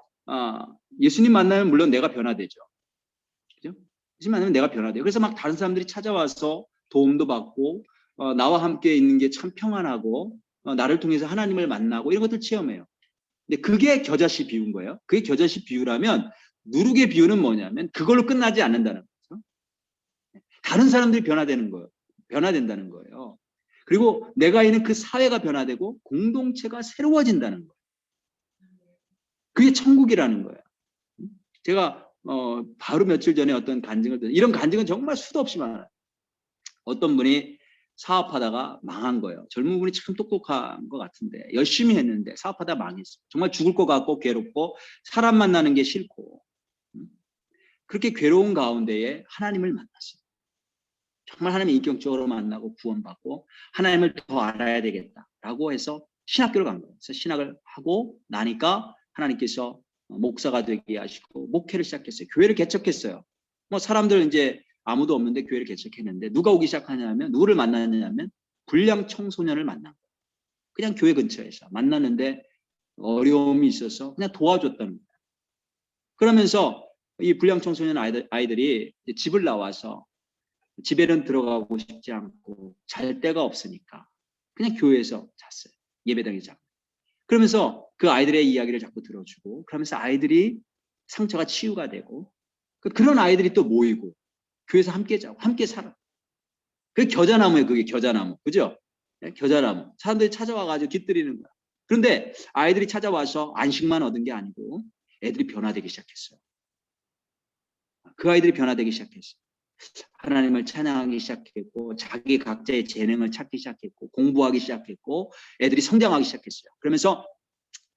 예수님 만나면 물론 내가 변화되죠. 그죠? 예수님 만나면 내가 변화돼요. 그래서 막 다른 사람들이 찾아와서 도움도 받고 나와 함께 있는 게 참 평안하고 나를 통해서 하나님을 만나고 이런 것들 체험해요. 근데 그게 겨자씨 비유인 거예요. 그게 겨자씨 비유라면 누룩의 비유는 뭐냐면 그걸로 끝나지 않는다는 거죠. 다른 사람들이 변화되는 거예요. 변화된다는 거예요. 그리고 내가 있는 그 사회가 변화되고 공동체가 새로워진다는 거예요. 그게 천국이라는 거예요. 제가 바로 며칠 전에 어떤 간증을 이런 간증은 정말 수도 없이 많아요. 어떤 분이 사업하다가 망한 거예요. 젊은 분이 참 똑똑한 것 같은데 열심히 했는데 사업하다 망했어요. 정말 죽을 것 같고 괴롭고 사람 만나는 게 싫고 그렇게 괴로운 가운데에 하나님을 만났어요. 정말 하나님을 인격적으로 만나고 구원받고 하나님을 더 알아야 되겠다라고 해서 신학교를 간 거예요. 그래서 신학을 하고 나니까 하나님께서 목사가 되게 하시고 목회를 시작했어요. 교회를 개척했어요. 뭐 사람들 이제 아무도 없는데 교회를 개척했는데 누가 오기 시작하냐면 누구를 만났냐면 불량 청소년을 만난 거예요. 그냥 교회 근처에서 만났는데 어려움이 있어서 그냥 도와줬다는 거예요. 그러면서 이 불량 청소년 아이들이 집을 나와서 집에는 들어가고 싶지 않고 잘 데가 없으니까 그냥 교회에서 잤어요. 예배당에 자고. 그러면서 그 아이들의 이야기를 자꾸 들어주고 그러면서 아이들이 상처가 치유가 되고 그런 아이들이 또 모이고 교회에서 함께 자고 함께 살아. 그게 겨자나무예요. 그게 겨자나무. 그죠? 겨자나무. 사람들이 찾아와가지고 깃들이는 거야. 그런데 아이들이 찾아와서 안식만 얻은 게 아니고 애들이 변화되기 시작했어요. 그 아이들이 변화되기 시작했어요. 하나님을 찬양하기 시작했고 자기 각자의 재능을 찾기 시작했고 공부하기 시작했고 애들이 성장하기 시작했어요. 그러면서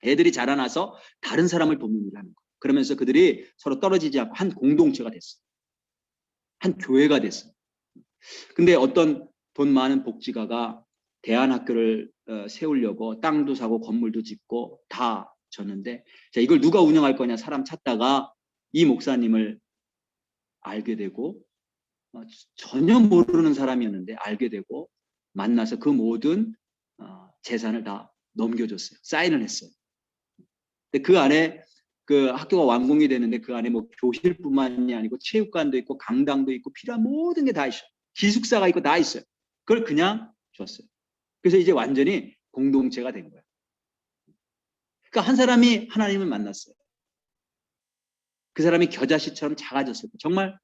애들이 자라나서 다른 사람을 돕는 일을 하는 거예요. 그러면서 그들이 서로 떨어지지 않고 한 공동체가 됐어요. 한 교회가 됐어요. 근데 어떤 돈 많은 복지가가 대안학교를 세우려고 땅도 사고 건물도 짓고 다 졌는데 자, 이걸 누가 운영할 거냐 사람 찾다가 이 목사님을 알게 되고 전혀 모르는 사람이었는데 알게 되고 만나서 그 모든 재산을 다 넘겨줬어요. 사인을 했어요. 근데 그 안에 그 학교가 완공이 되는데 그 안에 뭐 교실뿐만이 아니고 체육관도 있고 강당도 있고 필요한 모든 게 다 있어요. 기숙사가 있고 다 있어요. 그걸 그냥 줬어요. 그래서 이제 완전히 공동체가 된 거예요. 그러니까 한 사람이 하나님을 만났어요. 그 사람이 겨자씨처럼 작아졌어요. 정말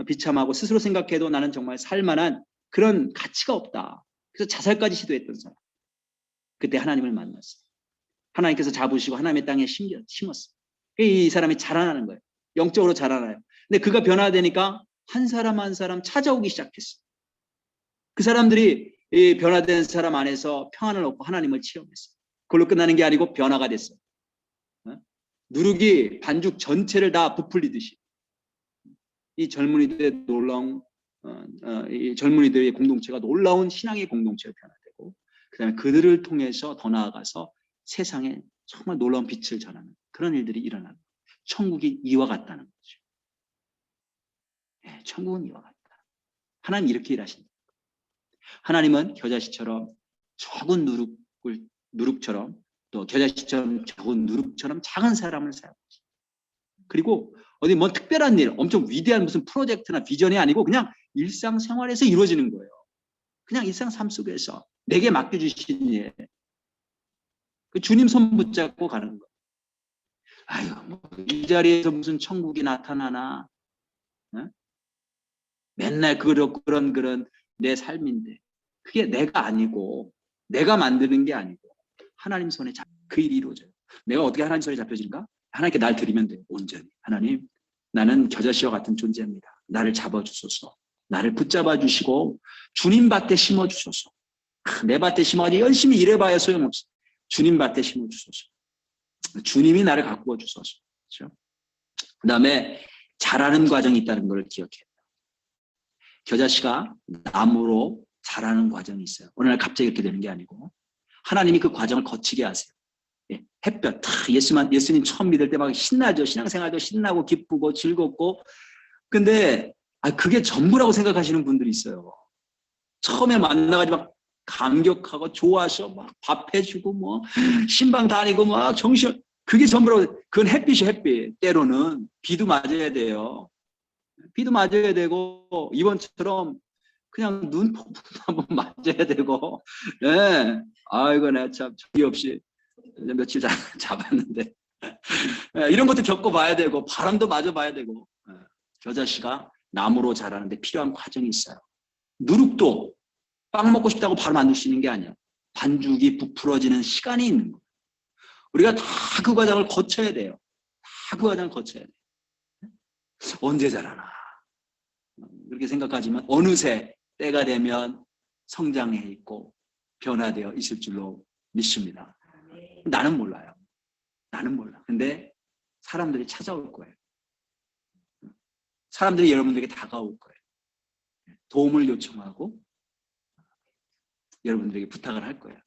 비참하고 스스로 생각해도 나는 정말 살만한 그런 가치가 없다. 그래서 자살까지 시도했던 사람. 그때 하나님을 만났어요. 하나님께서 잡으시고 하나님의 땅에 심었어요. 이 사람이 자라나는 거예요. 영적으로 자라나요. 근데 그가 변화되니까 한 사람 한 사람 찾아오기 시작했어요. 그 사람들이 이 변화된 사람 안에서 평안을 얻고 하나님을 체험했어요. 그걸로 끝나는 게 아니고 변화가 됐어요. 누룩이 반죽 전체를 다 부풀리듯이 이 젊은이들의 놀라운 이 젊은이들의 공동체가 놀라운 신앙의 공동체로 변화되고 그다음에 그들을 통해서 더 나아가서 세상에 정말 놀라운 빛을 전하는 그런 일들이 일어나는 거예요. 천국이 이와 같다는 거죠. 네, 천국은 이와 같다. 하나님 이렇게 일하신다. 하나님은 겨자씨처럼 적은 누룩처럼 또 겨자씨처럼 적은 누룩처럼 작은 사람을 사용하시죠. 그리고 어디 뭐 특별한 일, 엄청 위대한 무슨 프로젝트나 비전이 아니고 그냥 일상생활에서 이루어지는 거예요. 그냥 일상 삶 속에서 내게 맡겨주신 일. 그 주님 손 붙잡고 가는 거예요. 아유, 뭐 이 자리에서 무슨 천국이 나타나나? 어? 맨날 그런 내 삶인데 그게 내가 아니고 내가 만드는 게 아니고 하나님 손에 그 일이 이루어져요. 내가 어떻게 하나님 손에 잡혀진가? 하나님께 날 드리면 돼요. 온전히. 하나님, 나는 겨자씨와 같은 존재입니다. 나를 잡아주소서. 나를 붙잡아 주시고 주님 밭에 심어주소서. 내 밭에 심어가지고 열심히 일해봐야 소용없어. 주님 밭에 심어주소서. 주님이 나를 가꾸어 주소서. 그렇죠? 그 다음에 자라는 과정이 있다는 걸 기억해요. 겨자씨가 나무로 자라는 과정이 있어요. 어느 날 갑자기 이렇게 되는 게 아니고 하나님이 그 과정을 거치게 하세요. 예, 햇볕, 예수님 처음 믿을 때 막 신나죠. 신앙생활도 신나고 기쁘고 즐겁고. 근데 그게 전부라고 생각하시는 분들이 있어요. 처음에 만나가지고 막 감격하고 좋아서 막 밥 해주고 뭐 신방 다니고 막 정신, 그게 전부라고. 그건 햇빛이 햇빛. 때로는 비도 맞아야 돼요. 비도 맞아야 되고 이번처럼 그냥 눈 한번 맞아야 되고. 예. 아이고 내가 참 정이 없이 며칠 잡았는데 이런 것도 겪어봐야 되고 바람도 맞아봐야 되고. 겨자씨가 나무로 자라는데 필요한 과정이 있어요. 누룩도 빵 먹고 싶다고 바로 만들 수 있는 게 아니야. 반죽이 부풀어지는 시간이 있는 거예요. 우리가 다 그 과정을 거쳐야 돼요. 다 그 과정을 거쳐야 돼요. 언제 자라나 그렇게 생각하지만 어느새 때가 되면 성장해 있고 변화되어 있을 줄로 믿습니다. 나는 몰라요. 나는 몰라. 근데 사람들이 찾아올 거예요. 사람들이 여러분들에게 다가올 거예요. 도움을 요청하고 여러분들에게 부탁을 할 거예요.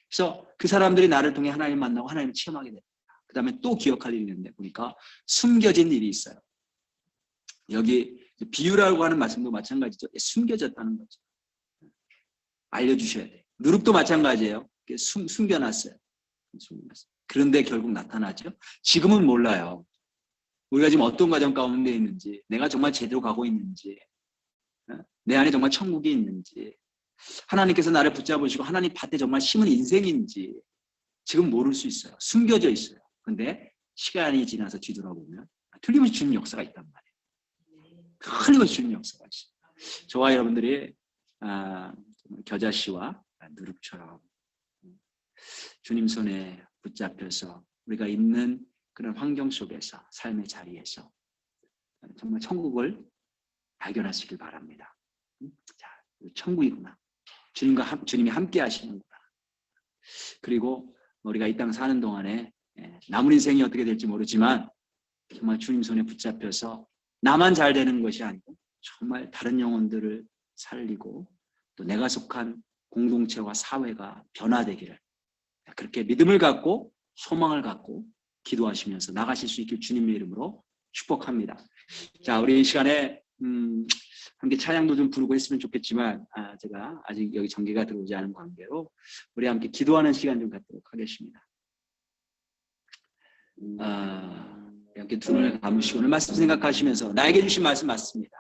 그래서 그 사람들이 나를 통해 하나님 만나고 하나님을 체험하게 됩니다. 그 다음에 또 기억할 일이 있는데 보니까 숨겨진 일이 있어요. 여기 비유라고 하는 말씀도 마찬가지죠. 숨겨졌다는 거죠. 알려주셔야 돼요. 누룩도 마찬가지예요. 숨겨놨어요. 그런데 결국 나타나죠. 지금은 몰라요. 우리가 지금 어떤 과정 가운데 있는지, 내가 정말 제대로 가고 있는지, 내 안에 정말 천국이 있는지, 하나님께서 나를 붙잡으시고 하나님 밭에 정말 심은 인생인지 지금 모를 수 있어요. 숨겨져 있어요. 근데 시간이 지나서 뒤돌아보면 틀림없이 주님 역사가 있단 말이에요. 틀림없이 주님 역사가 있어요. 저와 여러분들이 겨자씨와 누룩처럼 주님 손에 붙잡혀서 우리가 있는 그런 환경 속에서 삶의 자리에서 정말 천국을 발견하시길 바랍니다. 자, 천국이구나. 주님이 함께 하시는구나. 그리고 우리가 이 땅 사는 동안에 남은 인생이 어떻게 될지 모르지만 정말 주님 손에 붙잡혀서 나만 잘 되는 것이 아니고 정말 다른 영혼들을 살리고 또 내가 속한 공동체와 사회가 변화되기를 그렇게 믿음을 갖고 소망을 갖고 기도하시면서 나가실 수 있길 주님의 이름으로 축복합니다. 자, 우리 이 시간에 함께 찬양도 좀 부르고 했으면 좋겠지만 제가 아직 여기 전개가 들어오지 않은 관계로 우리 함께 기도하는 시간 좀 갖도록 하겠습니다. 이렇게 두 눈을 감으시고 오늘 말씀 생각하시면서 나에게 주신 말씀 맞습니다.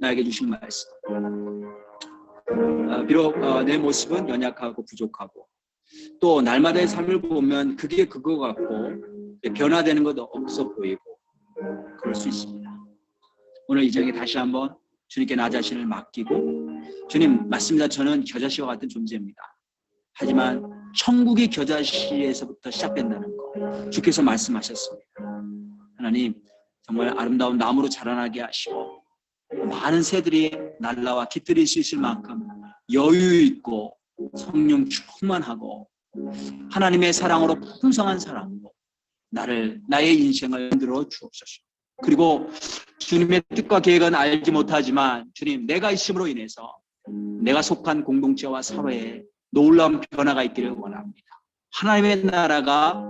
나에게 주신 말씀. 비록 내 모습은 연약하고 부족하고 또 날마다의 삶을 보면 그게 그거 같고 변화되는 것도 없어 보이고 그럴 수 있습니다. 오늘 이 자리에 다시 한번 주님께 나 자신을 맡기고 주님 맞습니다. 저는 겨자씨와 같은 존재입니다. 하지만 천국이 겨자씨에서부터 시작된다는 거 주께서 말씀하셨습니다. 하나님 정말 아름다운 나무로 자라나게 하시고 많은 새들이 날라와 깃들일 수 있을 만큼 여유 있고 성령 충만하고 하나님의 사랑으로 풍성한 사랑으로 나의 인생을 만들어 주옵소서. 그리고 주님의 뜻과 계획은 알지 못하지만 주님 내가 있음으로 인해서 내가 속한 공동체와 사회에 놀라운 변화가 있기를 원합니다. 하나님의 나라가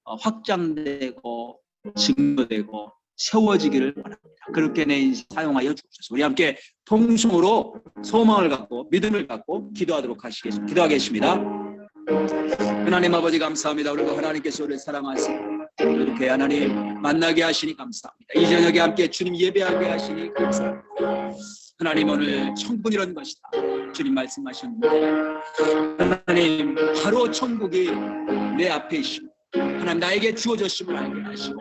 확장되고 증거되고 세워지기를 원합니다. 그렇게 내 인생 사용하여 주옵소서. 우리 함께 통성으로 소망을 갖고 믿음을 갖고 기도하겠습니다. 하나님 아버지 감사합니다. 우리가 하나님께서 우리를 사랑하시고 이렇게 하나님 만나게 하시니 감사합니다. 이 저녁에 함께 주님 예배하게 하시니 감사합니다. 하나님 오늘 천국이란 것이다. 주님 말씀하셨는데 하나님 바로 천국이 내 앞에 있시고 하나님 나에게 주어졌음을 알게 하시고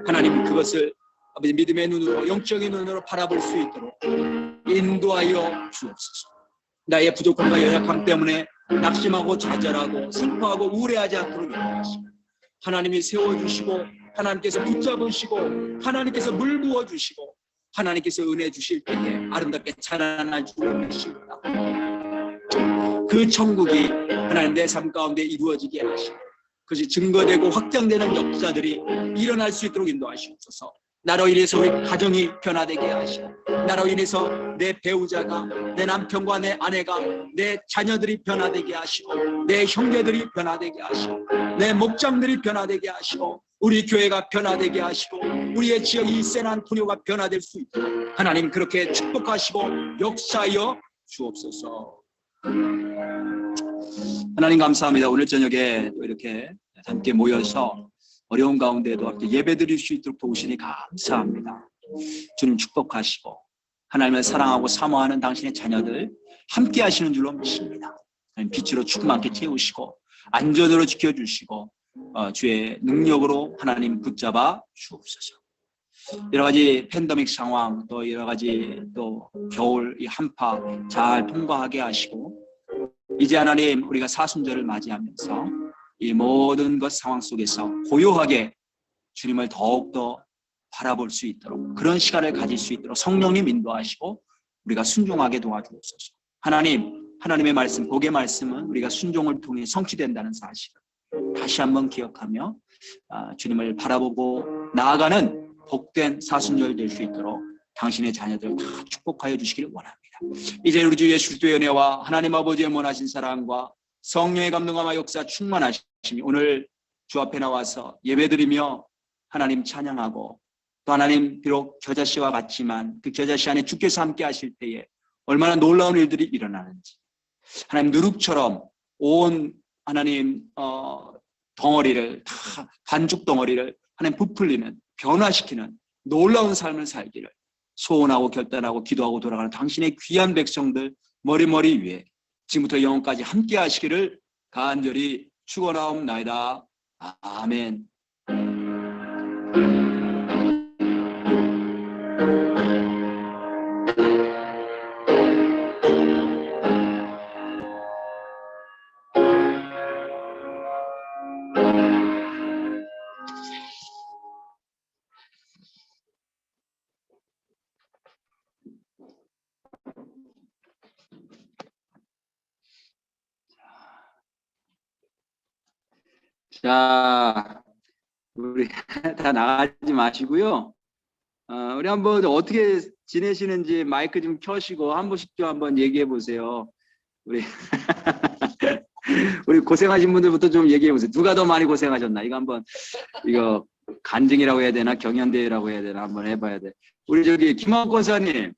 하나님 그것을 아버지 믿음의 눈으로 영적인 눈으로 바라볼 수 있도록 인도하여 주옵소서. 나의 부족함과 연약함 때문에 낙심하고 좌절하고 슬퍼하고 우울해하지 않도록 인도하시고 하나님이 세워주시고 하나님께서 붙잡으시고 하나님께서 물 부어주시고 하나님께서 은혜 주실 때에 아름답게 자라나 주고 계십니다. 그 천국이 하나님 내 삶 가운데 이루어지게 하시고 그것이 증거되고 확장되는 역사들이 일어날 수 있도록 인도하시옵소서. 나로 인해서 우리 가정이 변화되게 하시고 나로 인해서 내 배우자가 내 남편과 내 아내가 내 자녀들이 변화되게 하시고 내 형제들이 변화되게 하시고 내 목장들이 변화되게 하시고 우리 교회가 변화되게 하시고 우리의 지역 이 샌안토니오가 변화될 수 있도록 하나님 그렇게 축복하시고 역사하여 주옵소서. 하나님 감사합니다. 오늘 저녁에 또 이렇게 함께 모여서 어려운 가운데도 함께 예배드릴 수 있도록 도우시니 감사합니다. 주님 축복하시고 하나님을 사랑하고 사모하는 당신의 자녀들 함께 하시는 줄로 믿습니다. 빛으로 충만하게 채우시고 안전으로 지켜주시고 주의 능력으로 하나님 붙잡아 주옵소서. 여러 가지 팬데믹 상황 또 여러 가지 또 겨울 이 한파 잘 통과하게 하시고 이제 하나님 우리가 사순절을 맞이하면서 이 모든 것 상황 속에서 고요하게 주님을 더욱더 바라볼 수 있도록 그런 시간을 가질 수 있도록 성령님 인도하시고 우리가 순종하게 도와주옵소서. 하나님의 말씀, 복의 말씀은 우리가 순종을 통해 성취된다는 사실을 다시 한번 기억하며 주님을 바라보고 나아가는 복된 사순절 될 수 있도록 당신의 자녀들 다 축복하여 주시기를 원합니다. 이제 우리 주 예수 그리스도의 은혜와 하나님 아버지의 원하신 사랑과 성령의 감동과 역사 충만하심이 오늘 주 앞에 나와서 예배드리며 하나님 찬양하고 또 하나님 비록 겨자씨와 같지만 그 겨자씨 안에 주께서 함께 하실 때에 얼마나 놀라운 일들이 일어나는지 하나님 누룩처럼 온 하나님 덩어리를 다 반죽 덩어리를 하나님 부풀리는 변화시키는 놀라운 삶을 살기를 소원하고 결단하고 기도하고 돌아가는 당신의 귀한 백성들 머리머리 위에 지금부터 영원까지 함께 하시기를 간절히 축원하옵나이다. 아멘. 자, 우리 다 나가지 마시고요. 우리 한번 어떻게 지내시는지 마이크 좀 켜시고 한 번씩 좀 한번 얘기해 보세요. 우리 우리 고생하신 분들부터 좀 얘기해 보세요. 누가 더 많이 고생하셨나? 이거 간증이라고 해야 되나 경연대회라고 해야 되나 한번 해봐야 돼. 우리 저기 김학권 권사님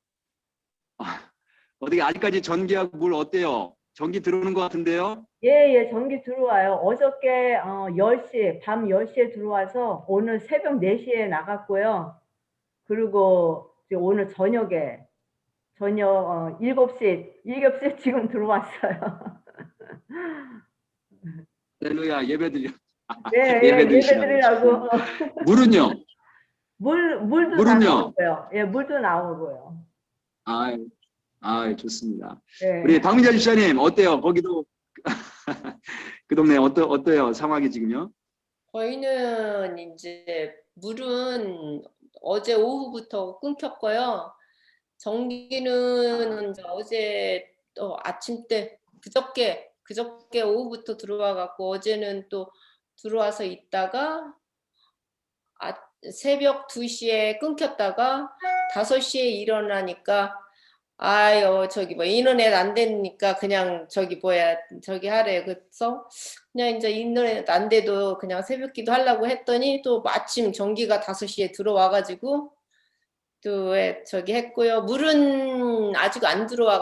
어떻게 아직까지 전기하고 물 어때요? 전기 들어오는 것 같은데요? 예, 전기 들어와요. 어저께 10시, 밤 10시에 들어와서 오늘 새벽 4시에 나갔고요. 그리고 이제 오늘 저녁 7시에 지금 들어왔어요. 할렐루야, 예배드려. 네, 예배드리라고. 물은요? 물도 나오고요. 예, 물도 나오고요. 좋습니다. 네. 우리 박민자 집사님 어때요? 거기도 그 동네 어때요? 상황이 지금요? 저희는 이제 물은 어제 오후부터 끊겼고요. 전기는 이제 어제 또 아침 때 그저께 오후부터 들어와 갖고 어제는 또 들어와서 있다가 새벽 2시에 끊겼다가 5시에 일어나니까 아유 저기 뭐 인터넷 안 되니까 그냥 저기 뭐야 저기 하래. 그래서 그냥 이제 인터넷 안 돼도 그냥 새벽기도 하려고 했더니 또 마침 전기가 5시에 들어와 가지고 또 저기 했고요. 물은 아직 안 들어와